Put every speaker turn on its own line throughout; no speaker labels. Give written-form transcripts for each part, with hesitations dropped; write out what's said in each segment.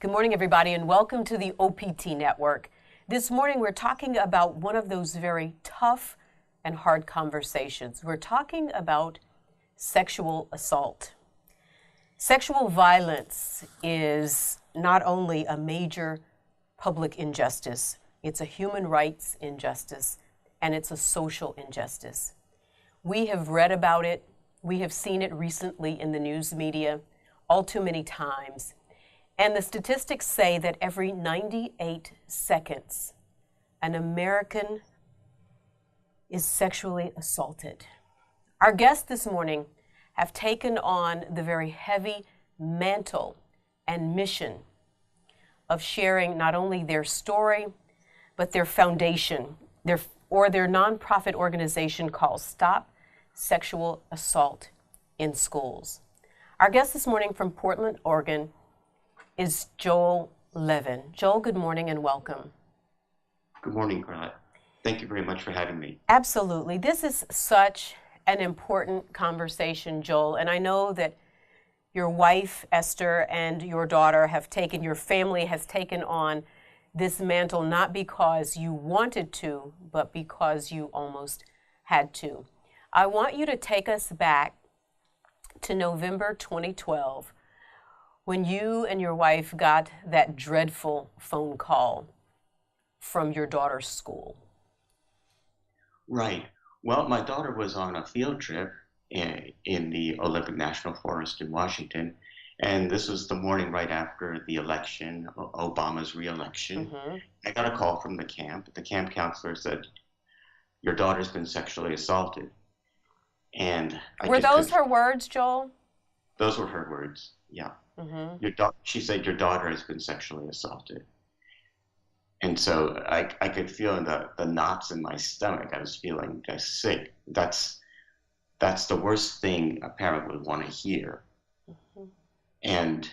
Good morning, everybody, and welcome to the OPT Network. This morning, we're talking about one of those very tough and hard conversations. We're talking about sexual assault. Sexual violence is not only a major public injustice, it's a human rights injustice, and it's a social injustice. We have read about it. We have seen it recently in the news media all too many times. And the statistics say that every 98 seconds, an American is sexually assaulted. Our guests this morning have taken on the very heavy mantle and mission of sharing not only their story, but their foundation, their nonprofit organization called Stop Sexual Assault in Schools. Our guest this morning from Portland, Oregon, is Joel Levin. Joel, good morning and welcome.
Good morning, Carlette. Thank you very much for having me.
Absolutely. This is such an important conversation, Joel, and I know that your wife, Esther, and your daughter your family has taken on this mantle not because you wanted to, but because you almost had to. I want you to take us back to November 2012, when you and your wife got that dreadful phone call from your daughter's school.
Right. Well, my daughter was on a field trip in the Olympic National Forest in Washington, and this was the morning right after the election, Obama's re-election.
Mm-hmm.
I got a call from the camp. The camp counselor said, "Your daughter's been sexually assaulted." And
were those her words, Joel?
Those were her words, yeah.
Mm-hmm.
She said, "Your daughter has been sexually assaulted." And so I could feel the knots in my stomach. I was feeling just sick. That's the worst thing a parent would want to hear.
Mm-hmm.
And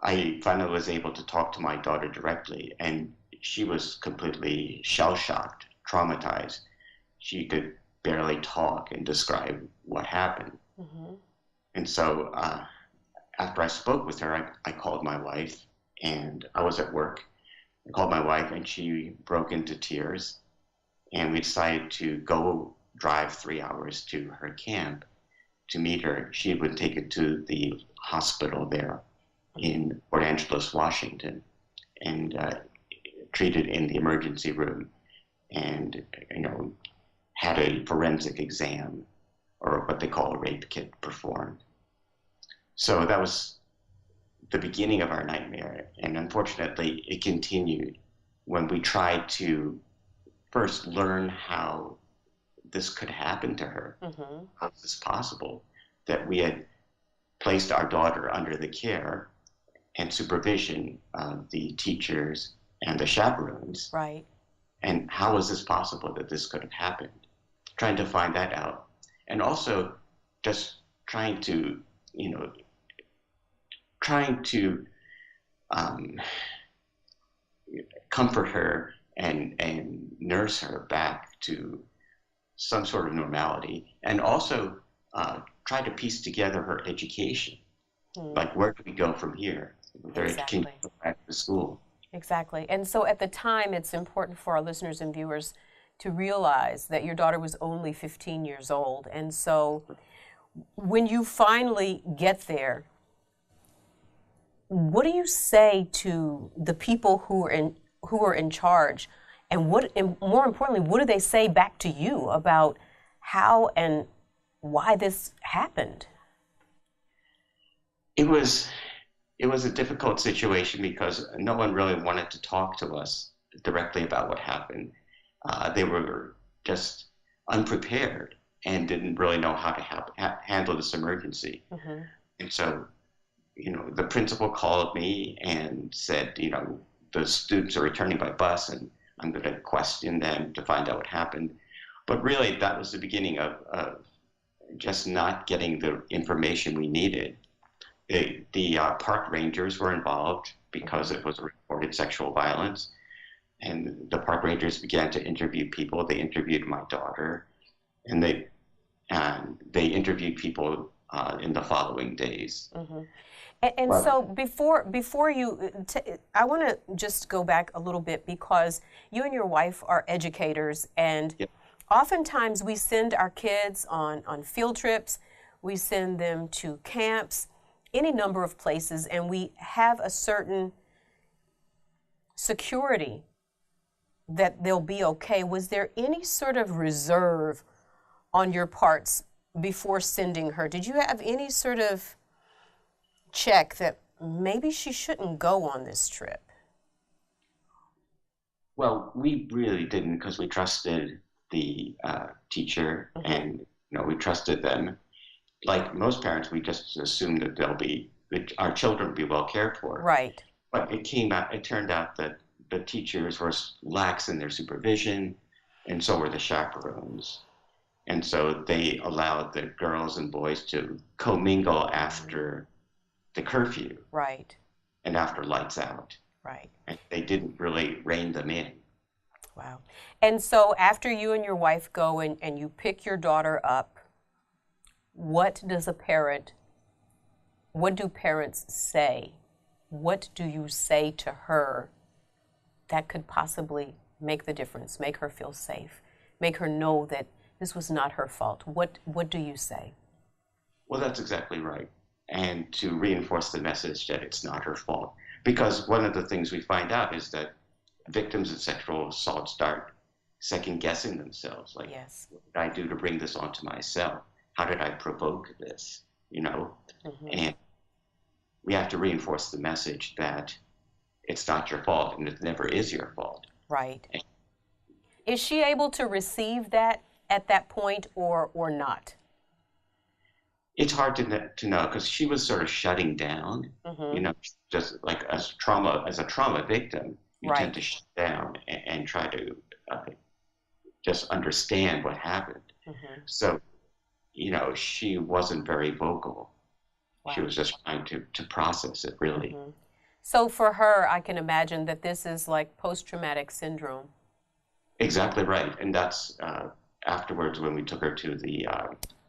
I finally was able to talk to my daughter directly, and she was completely shell-shocked, traumatized. She could barely talk and describe what happened.
Mm-hmm.
And so after I spoke with her, I called my wife, and I was at work. I called my wife, and she broke into tears, and we decided to go drive 3 hours to her camp to meet her. She would take it to the hospital there in Port Angeles, Washington, and treated in the emergency room, and had a forensic exam, or what they call a rape kit, performed. So that was the beginning of our nightmare, and unfortunately it continued when we tried to first learn how this could happen to her.
Mm-hmm.
How is this possible that we had placed our daughter under the care and supervision of the teachers and the chaperones?
Right.
And how is this possible that this could have happened? Trying to find that out, and also just trying to comfort her and nurse her back to some sort of normality, and also try to piece together her education. Like, where do we go from here?
Exactly.
Can go back to school?
Exactly. And so at the time, it's important for our listeners and viewers to realize that your daughter was only 15 years old. And so when you finally get there, what do you say to the people who are in charge, and more importantly, what do they say back to you about how and why this happened?
It was a difficult situation because no one really wanted to talk to us directly about what happened. They were just unprepared and didn't really know how to handle this emergency.
Mm-hmm.
And so, the principal called me and said, the students are returning by bus, and I'm going to question them to find out what happened. But really, that was the beginning of just not getting the information we needed. The park rangers were involved because it was reported sexual violence. And the park rangers began to interview people. They interviewed my daughter, and they interviewed people in the following days.
Mm-hmm. And
But
so before you, I want to just go back a little bit because you and your wife are educators, and
yeah,
oftentimes we send our kids on field trips, we send them to camps, any number of places, and we have a certain security that they'll be okay. Was there any sort of reserve on your parts before sending her? Did you have any sort of check that maybe she shouldn't go on this trip?
well, we really didn't because we trusted the teacher,
Hmm.
and we trusted them. Like most parents, we just assume that that our children will be well cared for.
Right,
But it turned out that the teachers were lax in their supervision, and so were the chaperones. And so they allowed the girls and boys to commingle after the curfew
right,
and after lights out.
right.
And they didn't really rein them in.
Wow. And so after you and your wife go and you pick your daughter up, what does a parent, what do parents say? What do you say to her that could possibly make the difference, make her feel safe, make her know that this was not her fault? What do you say?
Well, that's exactly right. And to reinforce the message that it's not her fault. Because one of the things we find out is that victims of sexual assault start second guessing themselves. Like,
Yes.
what did I do to bring this onto myself? How did I provoke this?
Hmm.
And we have to reinforce the message that it's not your fault and it never is your fault.
Right.
And
Is she able to receive that at that point or not?
it's hard to know because she was sort of shutting down,
Hmm.
just like as a trauma victim, you tend
Right.
to shut down and try to uh, just understand what happened.
Hmm.
So, she wasn't very vocal. She
Wow.
was just trying to process it, really.
Hmm. So for her, I can imagine that this is like post-traumatic syndrome.
Exactly right. And that's afterwards when we took her to the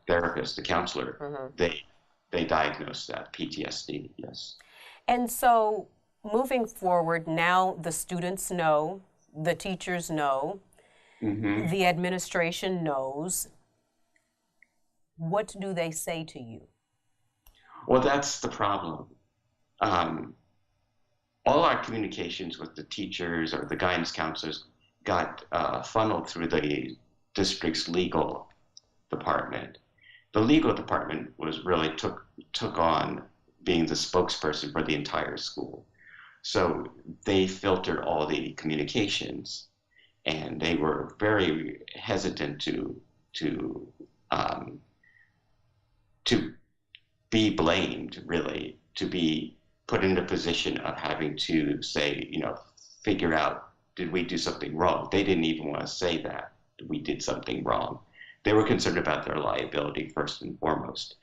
therapist, the counselor,
Hmm.
they they diagnosed that PTSD. Yes.
And so moving forward, now the students know, the teachers know,
Hmm.
the administration knows. What do they say to you?
Well, that's the problem. Um, all our communications with the teachers or the guidance counselors got funneled through the district's legal department. The legal department was really took on being the spokesperson for the entire school. So they filtered all the communications, and they were very hesitant to um, to be blamed, really, to be put in a position of having to say, figure out, did we do something wrong? They didn't even want to say that we did something wrong. They were concerned about their liability first and foremost,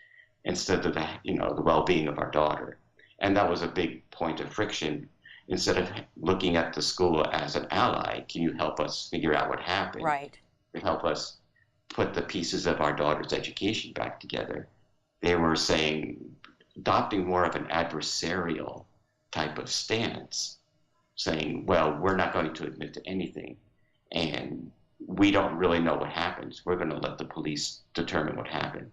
instead of the well-being of our daughter. And that was a big point of friction. Instead of looking at the school as an ally, can you help us figure out what happened?
Right.
Can you help us put the pieces of our daughter's education back together? They were adopting more of an adversarial type of stance, saying, well, we're not going to admit to anything. And we don't really know what happens. We're going to let the police determine what happened.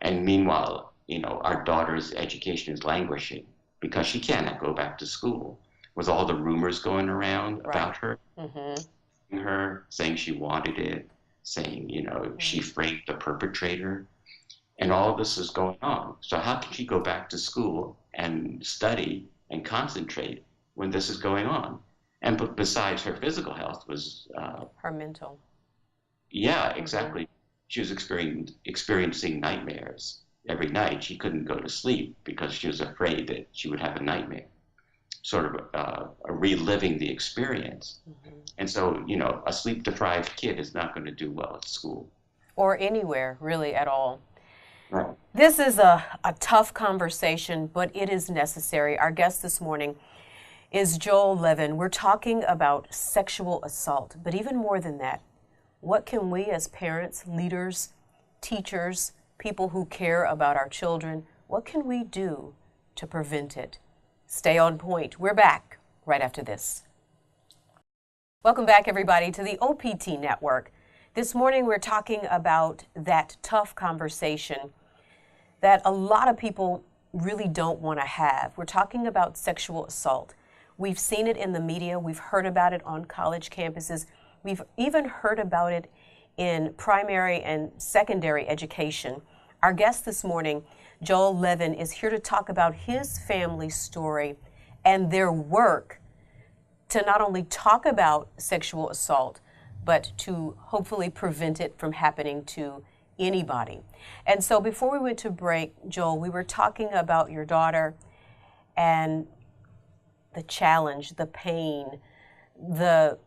And meanwhile, our daughter's education is languishing because she cannot go back to school with all the rumors going around
Right.
about her,
Mm-hmm.
saying she wanted it, saying, she
Mm-hmm.
framed the perpetrator. And all of this is going on. So how can she go back to school and study and concentrate when this is going on? And besides, her physical health was,
Her mental.
yeah,
Mm-hmm.
exactly. She was experiencing nightmares every night. She couldn't go to sleep because she was afraid that she would have a nightmare, sort of reliving the experience.
Mm-hmm.
And so, a sleep deprived kid is not going to do well at school.
Or anywhere, really, at all.
Right.
This is a tough conversation, but it is necessary. Our guest this morning is Joel Levin. We're talking about sexual assault, but even more than that, what can we as parents, leaders, teachers, people who care about our children, what can we do to prevent it. Stay on point. We're back right after this. Welcome back, everybody, to the OPT Network. This morning we're talking about that tough conversation that a lot of people really don't want to have. We're talking about sexual assault. We've seen it in the media. We've heard about it on college campuses. We've even heard about it in primary and secondary education. Our guest this morning, Joel Levin, is here to talk about his family story and their work to not only talk about sexual assault, but to hopefully prevent it from happening to anybody. And so before we went to break, Joel, we were talking about your daughter and the challenge, the pain, the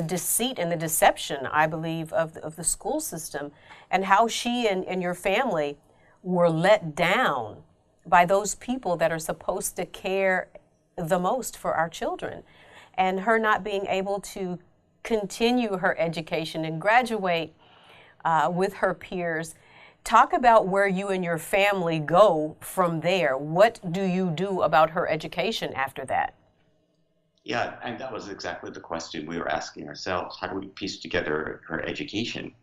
deceit and the deception, I believe, of the school system, and how she and your family were let down by those people that are supposed to care the most for our children, and her not being able to continue her education and graduate with her peers. Talk about where you and your family go from there. What do you do about her education after that?
Yeah, and that was exactly the question we were asking ourselves. How do we piece together her education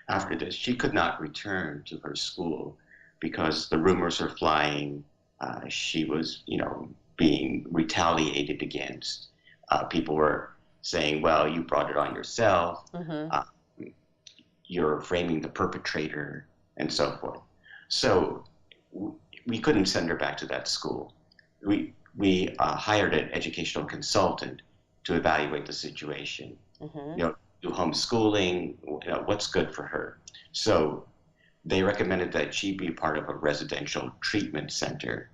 after this? She could not return to her school because the rumors are flying. She was, being retaliated against. People were saying, well, you brought it on yourself. Mm-hmm. You're framing the perpetrator and so forth. So we couldn't send her back to that school. We hired an educational consultant to evaluate the situation. Mm-hmm. Do homeschooling, what's good for her. So they recommended that she be part of a residential treatment center,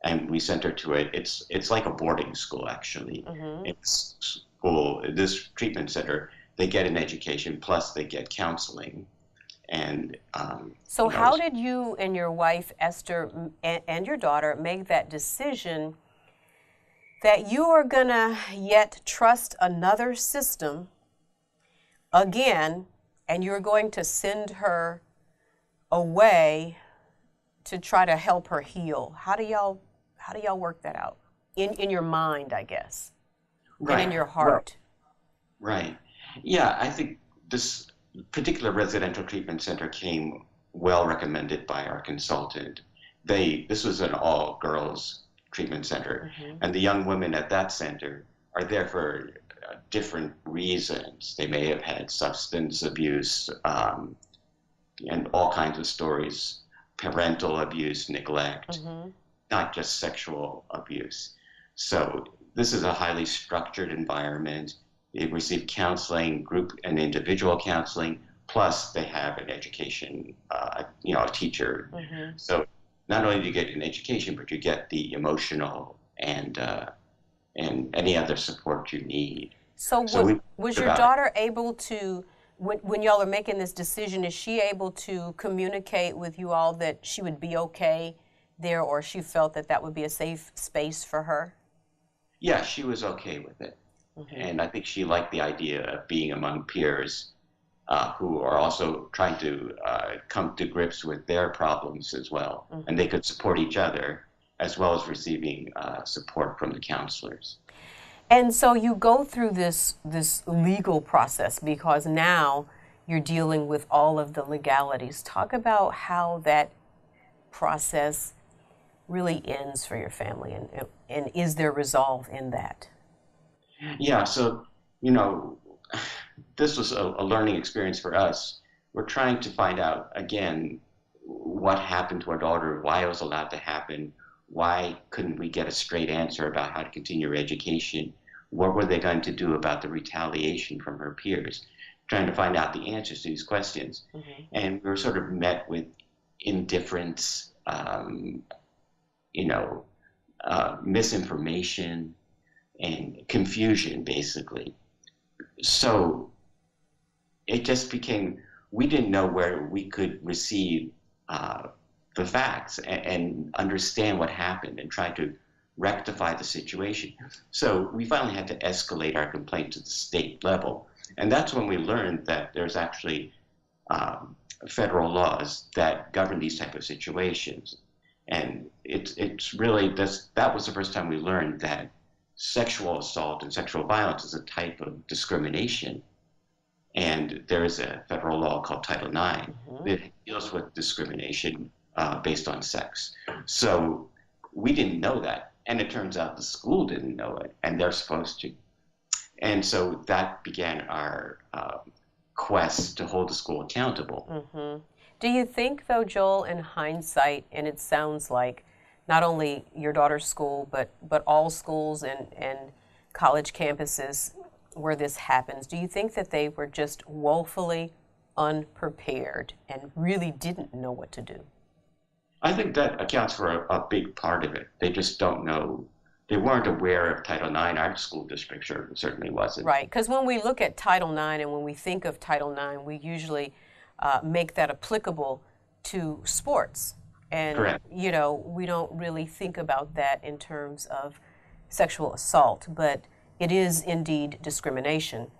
and we sent her to it. It's like a boarding school, actually. Mm-hmm. This treatment center, they get an education plus they get counseling. And
so how did you and your wife Esther and your daughter make that decision that you are gonna yet trust another system again, and you're going to send her away to try to help her heal? How do y'all work that out in your mind, I guess, right, and in your heart?
Right. Yeah, I think this particular residential treatment center came well recommended by our consultant. This was an all-girls treatment center, mm-hmm. and the young women at that center are there for different reasons. They may have had substance abuse and all kinds of stories, parental abuse, neglect, mm-hmm. not just sexual abuse. So this is a highly structured environment. They receive counseling, group and individual counseling, plus they have an education, a teacher. Mm-hmm. So not only do you get an education, but you get the emotional and any other support you need.
So was your daughter able to, when y'all are making this decision, is she able to communicate with you all that she would be okay there, or she felt that would be a safe space for her?
Yeah, she was okay with it. Mm-hmm. And I think she liked the idea of being among peers who are also trying to come to grips with their problems as well. Mm-hmm. And they could support each other as well as receiving support from the counselors.
And so you go through this legal process because now you're dealing with all of the legalities. Talk about how that process really ends for your family, and is there resolve in that?
Yeah, so, this was a learning experience for us. We're trying to find out, again, what happened to our daughter, why it was allowed to happen, why couldn't we get a straight answer about how to continue her education, what were they going to do about the retaliation from her peers, trying to find out the answers to these questions. Mm-hmm. And we were sort of met with indifference, misinformation, and confusion, basically. So it just became, we didn't know where we could receive the facts and understand what happened and try to rectify the situation. So we finally had to escalate our complaint to the state level. And that's when we learned that there's actually federal laws that govern these type of situations. And it's really that was the first time we learned that sexual assault and sexual violence is a type of discrimination. And there is a federal law called Title IX that deals with discrimination based on sex. So we didn't know that. And it turns out the school didn't know it, and they're supposed to. And so that began our quest to hold the school accountable.
Do you think, though, Joel, in hindsight, and it sounds like not only your daughter's school, but all schools and college campuses where this happens, do you think that they were just woefully unprepared and really didn't know what to do?
I think that accounts for a big part of it. They just don't know. They weren't aware of Title IX. Our school district certainly wasn't.
Right, because when we look at Title IX and when we think of Title IX, we usually make that applicable to sports. And,
Correct.
you know, we don't really think about that in terms of sexual assault, but it is indeed discrimination.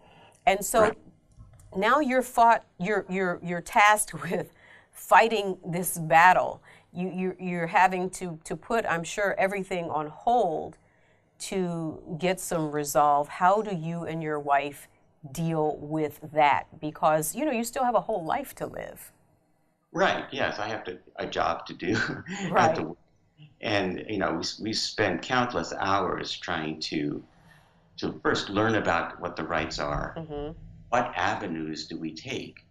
And so
Right.
now you're tasked with fighting this battle. You're having to put, I'm sure, everything on hold to get some resolve. How do you and your wife deal with that? Because, you know, you still have a whole life to live.
Right. Yes, I have a job to do.
Right.
And you know, we spend countless hours trying to first learn about what the rights are. What avenues do we take?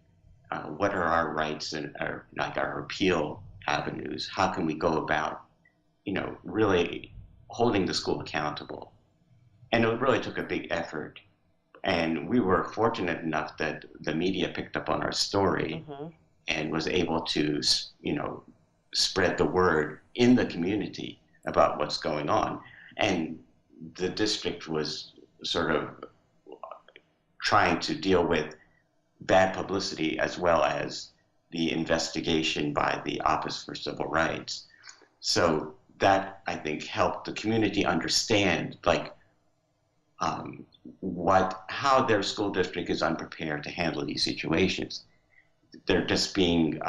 What are our rights and our appeal avenues? How can we go about, you know, really holding the school accountable? And it really took a big effort. And we were fortunate enough that the media picked up on our story and was able to, you know, spread the word in the community about what's going on. And the district was sort of trying to deal with bad publicity as well as the investigation by the Office for Civil Rights. So that, I think, helped the community understand, like, how their school district is unprepared to handle these situations. They're just being,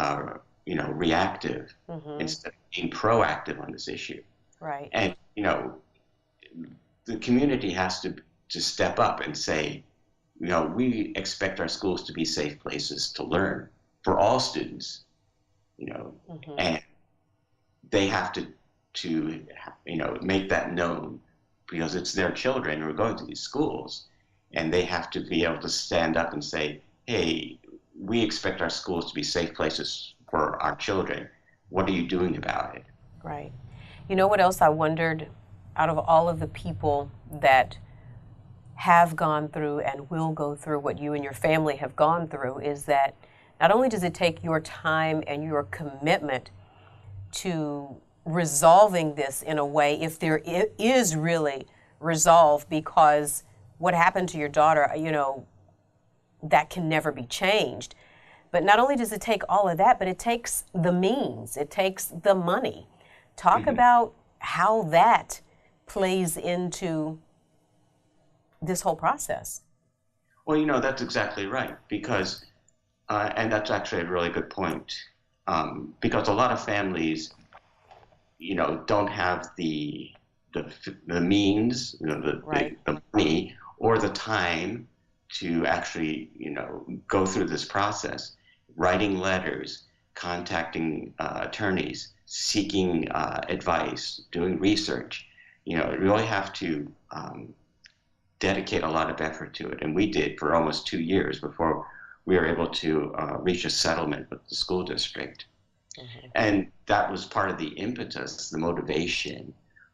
you know, reactive instead of being proactive on this issue.
Right.
And, you know, the community has to step up and say, you know, we expect our schools to be safe places to learn for all students, you know, and they have to, you know, make that known because it's their children who are going to these schools, and they have to be able to stand up and say, hey, we expect our schools to be safe places for our children. What are you doing about it?
Right. You know what else I wondered, out of all of the people that have gone through and will go through what you and your family have gone through, is that not only does it take your time and your commitment to resolving this in a way, if there is really resolve, because what happened to your daughter, you know, that can never be changed. But not only does it take all of that, but it takes the means, it takes the money. Talk about how that plays into this whole process.
Well, you know, that's exactly right, because, and that's actually a really good point, because a lot of families, you know, don't have the means, you know, the money or the time to actually, you know, go through this process, writing letters, contacting attorneys, seeking advice, doing research. You know, you really have to dedicate a lot of effort to it. And we did for almost 2 years before we were able to reach a settlement with the school district. And that was part of the impetus, the motivation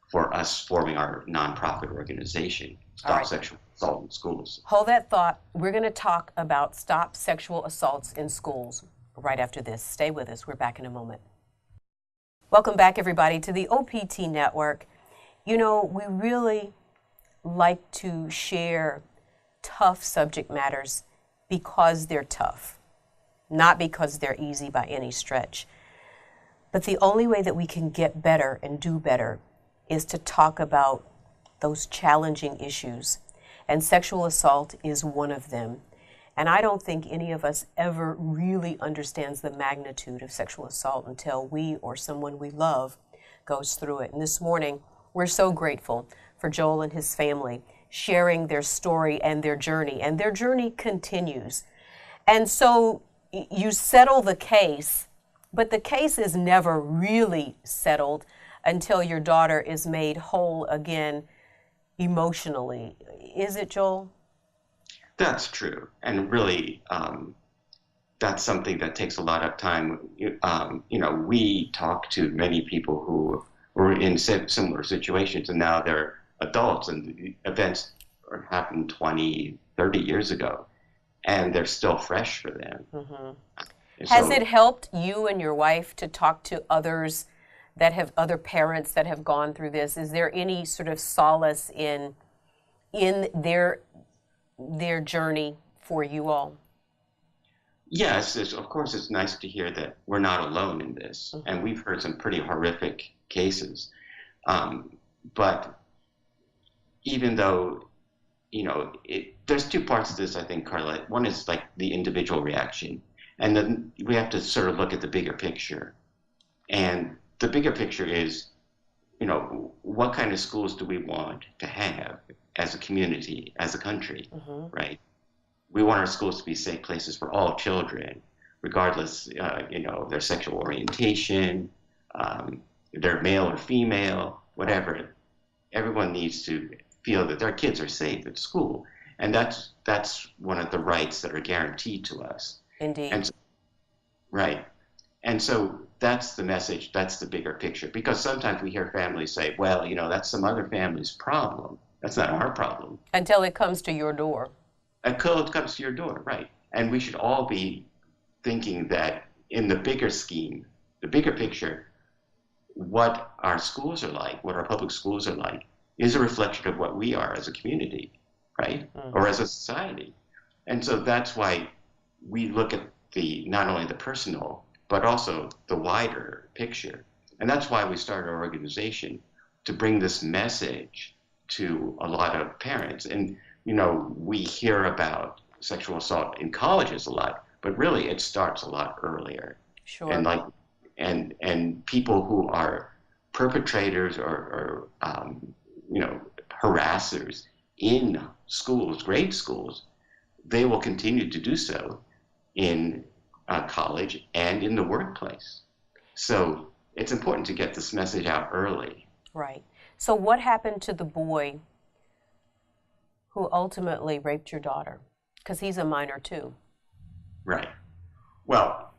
for us forming our nonprofit organization, Stop Sexual Assault in Schools.
Hold that thought. We're going to talk about Stop Sexual Assaults in Schools right after this. Stay with us. We're back in a moment. Welcome back, everybody, to the OPT Network. You know, we really like to share tough subject matters because they're tough, not because they're easy by any stretch. But the only way that we can get better and do better is to talk about those challenging issues. And sexual assault is one of them. And I don't think any of us ever really understands the magnitude of sexual assault until we or someone we love goes through it. And this morning, we're so grateful for Joel and his family sharing their story and their journey continues. And so you settle the case, but the case is never really settled until your daughter is made whole again emotionally. Is it, Joel?
That's true. And really, that's something that takes a lot of time. We talk to many people who were in similar situations, and now they're adults, and the events happened 20, 30 years ago, and they're still fresh for them.
Mm-hmm. Has it helped you and your wife to talk to others that have, other parents that have gone through this? Is there any sort of solace in their journey for you all?
Yes, of course, it's nice to hear that we're not alone in this, mm-hmm. and we've heard some pretty horrific cases. But even though, there's two parts to this, I think, Carlette. One is like the individual reaction, and then we have to sort of look at the bigger picture. And the bigger picture is, what kind of schools do we want to have as a community, as a country, mm-hmm. right? We want our schools to be safe places for all children, regardless, of their sexual orientation, their male or female, whatever. Everyone needs to feel that their kids are safe at school, and that's one of the rights that are guaranteed to us.
Indeed.
And so, right. And so that's the message. That's the bigger picture. Because sometimes we hear families say, "Well, that's some other family's problem. That's not our problem."
Until it comes to your door.
Until it comes to your door, right? And we should all be thinking that in the bigger scheme, the bigger picture, what our schools are like, what our public schools are like, is a reflection of what we are as a community, right? Mm-hmm. Or as a society. And so that's why we look at not only the personal, but also the wider picture. And that's why we started our organization, to bring this message to a lot of parents. And we hear about sexual assault in colleges a lot, but really it starts a lot earlier.
Sure.
And people who are perpetrators or harassers in schools, grade schools, they will continue to do so in college and in the workplace. So it's important to get this message out early.
Right. So what happened to the boy who ultimately raped your daughter? Because he's a minor too.
Right. Well,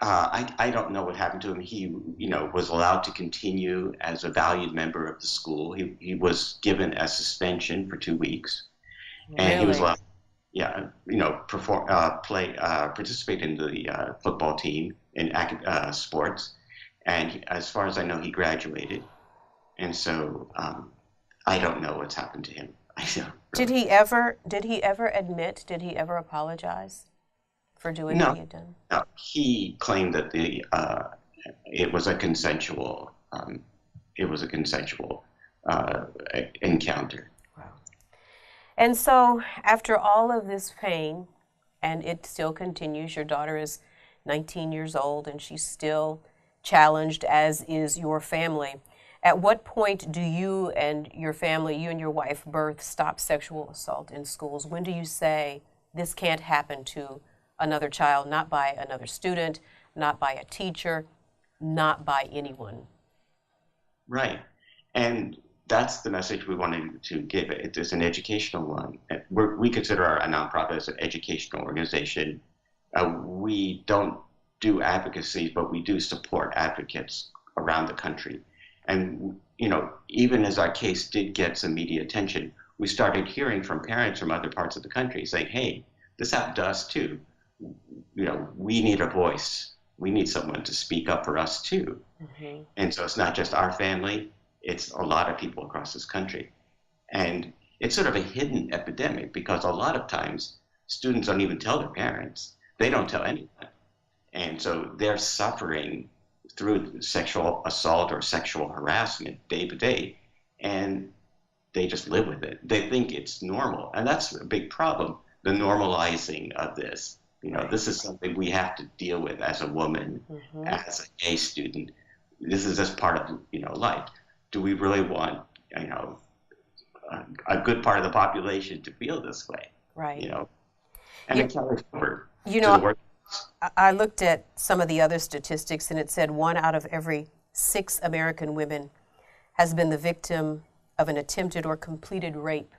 I don't know what happened to him. He, was allowed to continue as a valued member of the school. He was given a suspension for 2 weeks, and he was allowed, participate in the football team in sports. And as far as I know, he graduated. And so I don't know what's happened to him.
Did he ever admit? Did he ever apologize for doing what he had done?
No, he claimed that it was a consensual encounter.
Wow. And so after all of this pain, and it still continues, your daughter is 19 years old and she's still challenged, as is your family. At what point do you and your family, you and your wife, Berth, stop sexual assault in schools? When do you say this can't happen to another child, not by another student, not by a teacher, not by anyone?
Right. And that's the message we wanted to give. It is an educational one. We consider a nonprofit as an educational organization. We don't do advocacy, but we do support advocates around the country. And, even as our case did get some media attention, we started hearing from parents from other parts of the country saying, "Hey, this happened to us too. We need a voice. We need someone to speak up for us too." Mm-hmm. And so it's not just our family, it's a lot of people across this country. And it's sort of a hidden epidemic because a lot of times students don't even tell their parents. They don't tell anyone. And so they're suffering through sexual assault or sexual harassment day to day, and they just live with it. They think it's normal, and that's a big problem. the normalizing of this. You know, this is something we have to deal with as a woman, as a gay student. This is just part of, you know, life. Do we really want, you know, a good part of the population to feel this way?
Right.
You know, and it carries over
you
to
know,
the work.
I looked at some of the other statistics, and it said 1 out of every 6 American women has been the victim of an attempted or completed rape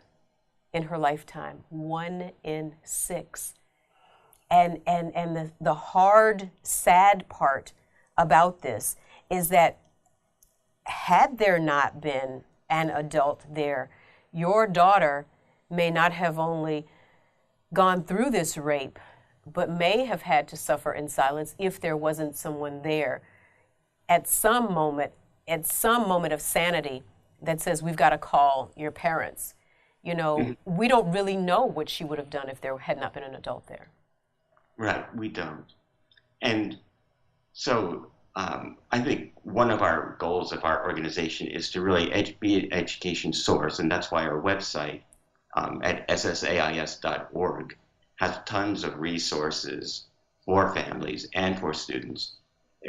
in her lifetime. 1 in 6. And the hard, sad part about this is that had there not been an adult there, your daughter may not have only gone through this rape, but may have had to suffer in silence if there wasn't someone there at some moment of sanity that says, we've got to call your parents. You know, we don't really know what she would have done if there had not been an adult there.
Right, we don't. And so I think one of our goals of our organization is to really be an education source, and that's why our website at SSAIS.org has tons of resources for families and for students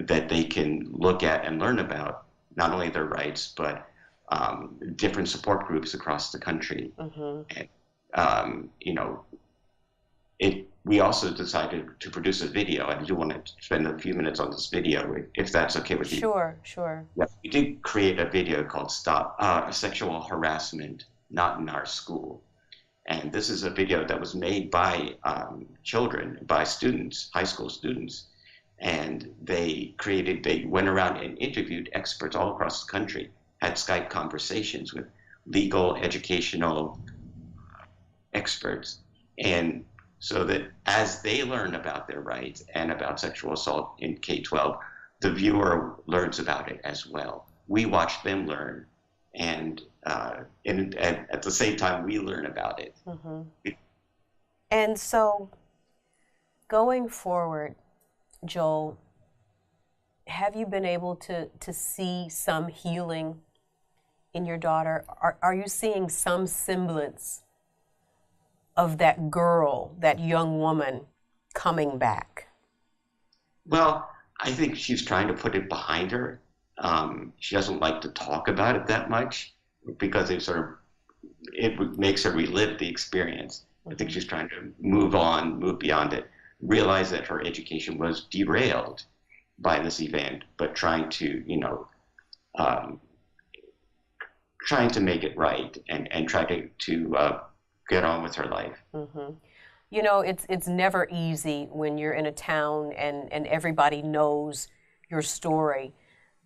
that they can look at and learn about not only their rights, but different support groups across the country. And, you know, we also decided to produce a video. I do want to spend a few minutes on this video, if that's okay with you.
Sure.
Yeah, we did create a video called Stop Sexual Harassment Not in Our School. And this is a video that was made by children, by students, high school students. And they went around and interviewed experts all across the country, had Skype conversations with legal, educational experts. And so that as they learn about their rights and about sexual assault in K-12, the viewer learns about it as well. We watch them learn, and at the same time, we learn about it.
And so, going forward, Joel, have you been able to see some healing in your daughter? Are you seeing some semblance of that girl, that young woman, coming back?
Well, I think she's trying to put it behind her. She doesn't like to talk about it that much because it makes her relive the experience. I think she's trying to move on, move beyond it, realize that her education was derailed by this event, but trying to, you know, trying to make it right and try to get on with her life.
You know, it's never easy when you're in a town and everybody knows your story.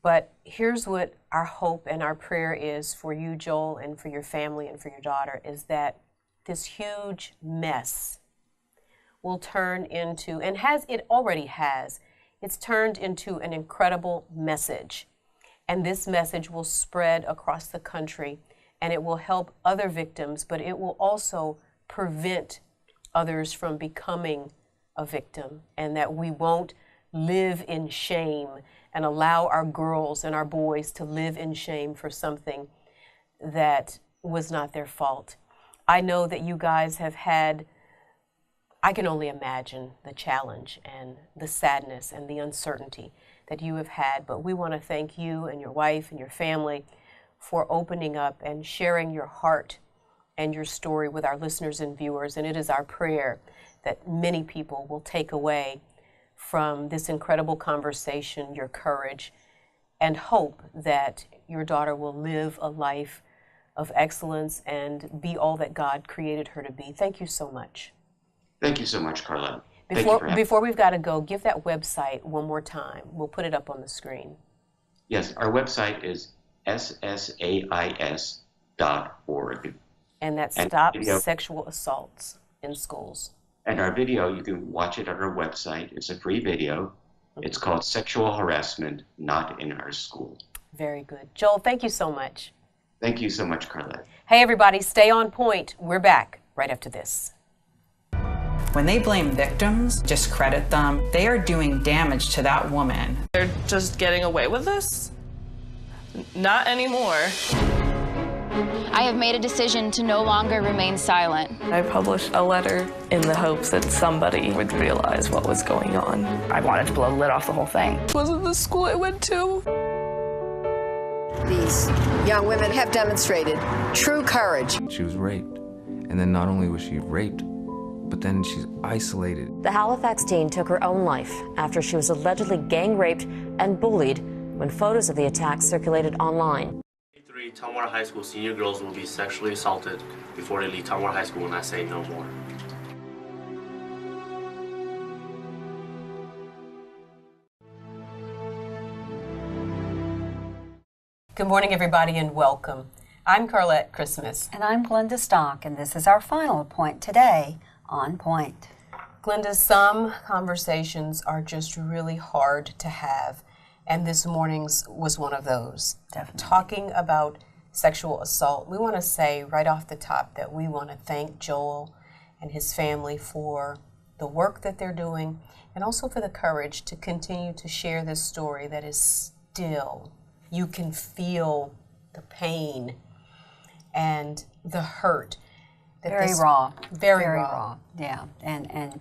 But here's what our hope and our prayer is for you, Joel, and for your family and for your daughter, is that this huge mess will turn into, and it already has, it's turned into an incredible message. And this message will spread across the country, and it will help other victims, but it will also prevent others from becoming a victim, and that we won't live in shame and allow our girls and our boys to live in shame for something that was not their fault. I know that you guys have had, I can only imagine the challenge and the sadness and the uncertainty that you have had, but we want to thank you and your wife and your family for opening up and sharing your heart and your story with our listeners and viewers. And it is our prayer that many people will take away from this incredible conversation your courage, and hope that your daughter will live a life of excellence and be all that God created her to be. Thank you so much.
Thank you so much, Carlette.
Before we've got to go, give that website one more time. We'll put it up on the screen.
Yes, our website is SSAIS.org.
And that stops sexual assaults in schools.
And our video, you can watch it on our website. It's a free video. It's called Sexual Harassment Not in Our School.
Very good. Joel, thank you so much.
Thank you so much, Carlette.
Hey, everybody, stay on point. We're back right after this.
When they blame victims, discredit them, they are doing damage to that woman.
They're just getting away with this? Not anymore. I have made a decision to no longer remain silent.
I published a letter in the hopes that somebody would realize what was going on.
I wanted to blow the lid off the whole thing.
It wasn't the school I went to.
These young women have demonstrated true courage.
She was raped. And then not only was she raped, but then she's isolated.
The Halifax teen took her own life after she was allegedly gang raped and bullied when photos of the attack circulated online.
3 Tumwater High School senior girls will be sexually assaulted before they leave Tumwater High School, and I say no more.
Good morning, everybody, and welcome. I'm Carlette Christmas.
And I'm Glenda Stock, and this is our final point today on Point.
Glenda, some conversations are just really hard to have, and this morning's was one of those.
Definitely.
Talking about sexual assault, we want to say right off the top that we want to thank Joel and his family for the work that they're doing, and also for the courage to continue to share this story that is still, you can feel the pain and the hurt.
Very raw.
Very raw.
Yeah, and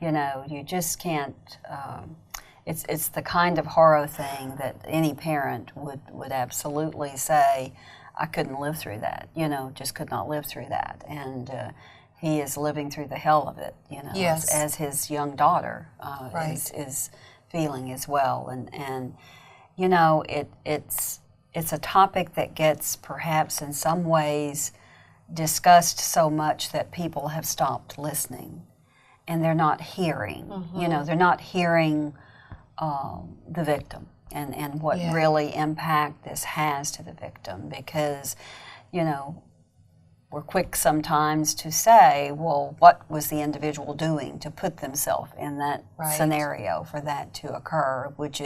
you know, you just can't, it's the kind of horror thing that any parent would absolutely say, I couldn't live through that, you know, just could not live through that. And he is living through the hell of it, you know,
yes,
as his young daughter
right,
is feeling as well. And you know, it's a topic that gets perhaps in some ways discussed so much that people have stopped listening and they're not hearing, you know, they're not hearing the victim and what really impact this has to the victim, because, you know, we're quick sometimes to say, well, what was the individual doing to put themselves in that scenario for that to occur, which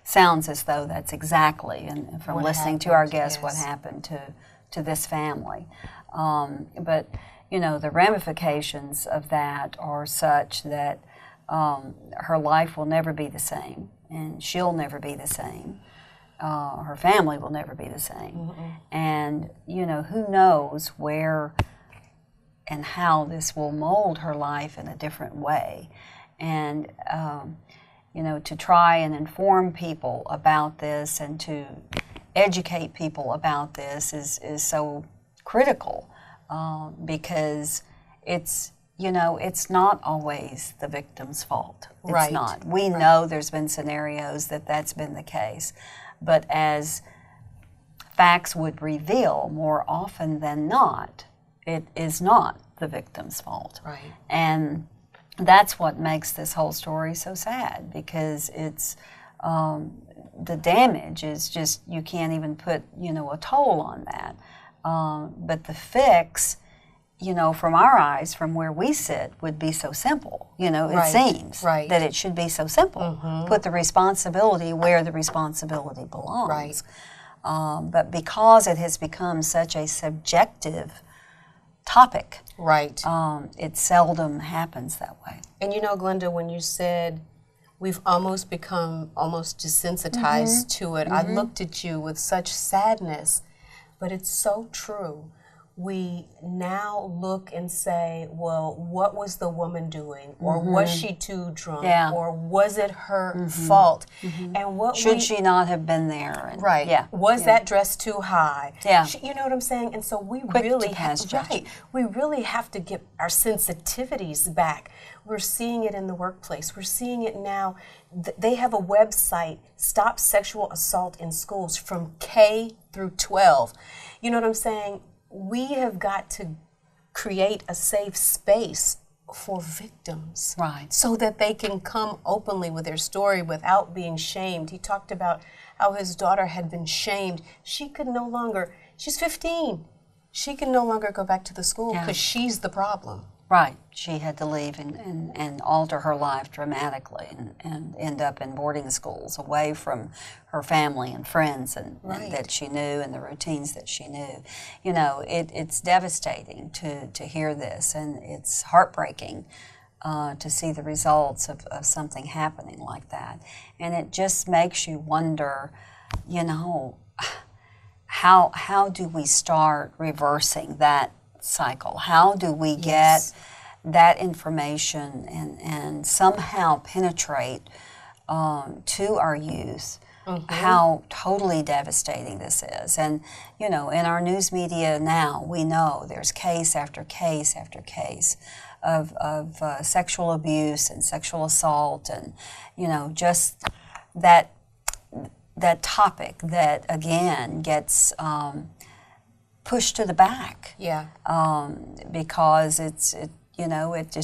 sounds as though that's exactly, and from listening to our guests, what happened to this family. But, you know, the ramifications of that are such that her life will never be the same, and she'll never be the same. Her family will never be the same. And, you know, who knows where and how this will mold her life in a different way. And, you know, to try and inform people about this and to educate people about this is so critical, because it's, you know, it's not always the victim's fault. It's not. We know there's been scenarios that that's been the case. But as facts would reveal, more often than not, it is not the victim's fault.
Right.
And that's what makes this whole story so sad, because it's the damage is just, you can't even put, you know, a toll on that. But the fix, you know, from our eyes, from where we sit, would be so simple. You know, it seems that it should be so simple. Put the responsibility where the responsibility belongs. But because it has become such a subjective topic, it seldom happens that way.
And you know, Glenda, when you said we've almost become desensitized to it, I looked at you with such sadness, but it's so true. We now look and say, well, what was the woman doing? Or was she too drunk? Or was it her fault? And what
should she not have been there? And,
was that dress too high?
Yeah.
You know what I'm saying? And so we really have to get our sensitivities back. We're seeing it in the workplace. We're seeing it now. They have a website, Stop Sexual Assault in Schools, from K through 12. You know what I'm saying? We have got to create a safe space for victims, so that they can come openly with their story without being shamed. He talked about how his daughter had been shamed. She could no longer, she's 15, she can no longer go back to the school because she's the problem.
Right. She had to leave and alter her life dramatically and end up in boarding schools away from her family and friends and that she knew and the routines that she knew. You know, it's devastating to hear this, and it's heartbreaking to see the results of something happening like that. And it just makes you wonder, you know, how do we start reversing that cycle? How do we get that information and somehow penetrate to our youth how totally devastating this is? And, you know, in our news media now, we know there's case after case after case of sexual abuse and sexual assault, and, you know, just that topic that, again, gets pushed to the back.
Yeah.
Because it's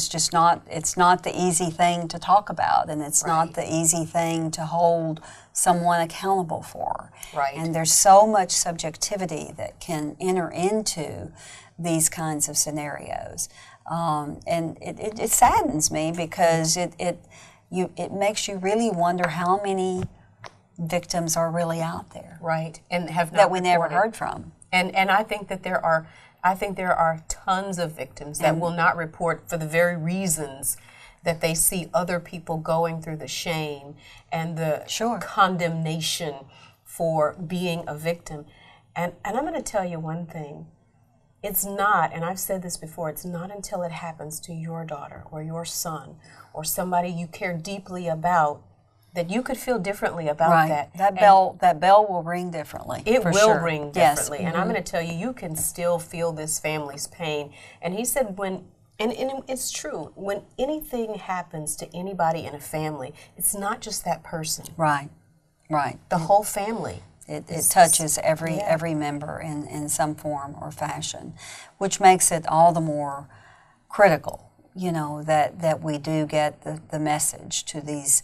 just not, it's not the easy thing to talk about, and it's not the easy thing to hold someone accountable for.
Right.
And there's so much subjectivity that can enter into these kinds of scenarios. And it saddens me, because it makes you really wonder how many victims are really out there.
Right. And have not
that we never
reported.
heard from.
And I think that there are tons of victims that will not report for the very reasons that they see other people going through the shame and the condemnation for being a victim. And I'm going to tell you one thing. It's not, and I've said this before, it's not until it happens to your daughter or your son or somebody you care deeply about that you could feel differently about that.
That bell will ring differently.
It will ring differently.
Yes.
And I'm going to tell you, you can still feel this family's pain. And he said and it's true, when anything happens to anybody in a family, it's not just that person.
Right.
The whole family.
It touches every member in some form or fashion, which makes it all the more critical, you know, that we do get the message to these.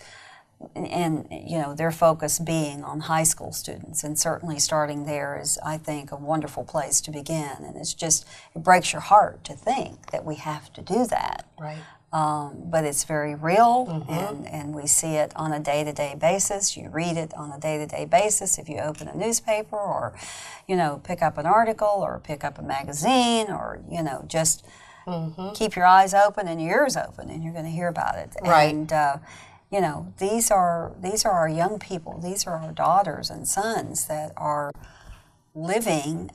And, you know, their focus being on high school students, and certainly starting there is, I think, a wonderful place to begin. And it breaks your heart to think that we have to do that.
Right.
But it's very real, and we see it on a day-to-day basis. You read it on a day-to-day basis if you open a newspaper, or, you know, pick up an article, or pick up a magazine, or, you know, just keep your eyes open and your ears open, and you're going to hear about it.
Right.
And, you know, these are our young people. These are our daughters and sons that are living,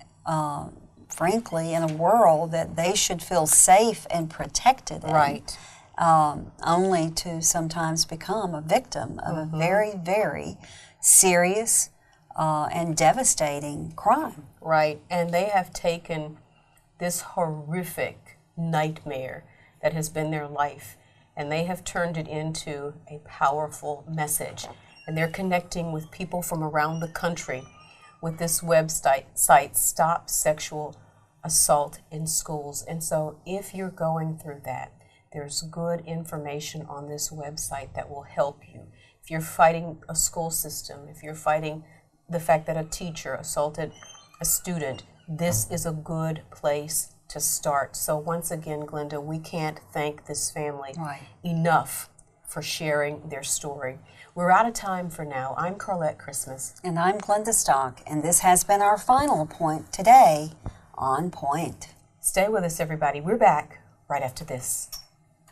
frankly, in a world that they should feel safe and protected in.
Right.
Only to sometimes become a victim of a very, very serious and devastating crime.
Right. And they have taken this horrific nightmare that has been their life, and they have turned it into a powerful message. And they're connecting with people from around the country with this website, Stop Sexual Assault in Schools. And so if you're going through that, there's good information on this website that will help you. If you're fighting a school system, if you're fighting the fact that a teacher assaulted a student, this is a good place to start. So once again, Glenda, we can't thank this family enough for sharing their story. We're out of time for now. I'm Carlette Christmas.
And I'm Glenda Stock, and this has been our final point today on Point.
Stay with us, everybody. We're back right after this.